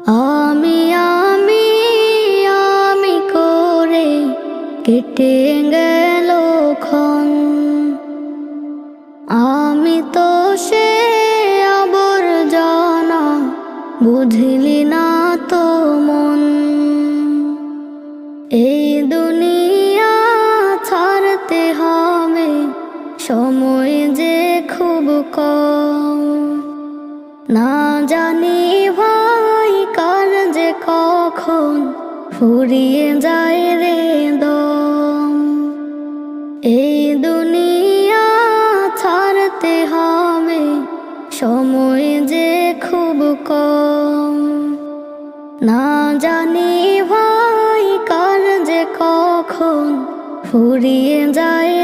আমি আমি আমি করে কেটে গেল ক্ষণ। আমি তো সে আবর্জনা, বুঝলি না তো মন। এই দুনিয়া ছাড়তে হবে, সময় যে খুব কম। না জানি ভাই কার যে কখন ফুরিয়ে যায় রে দম। এই দুনিয়া ছাড়তে হবে, সময় যে খুব কম। না জানি ভাই কার যে কখন ফুরিয়ে যায়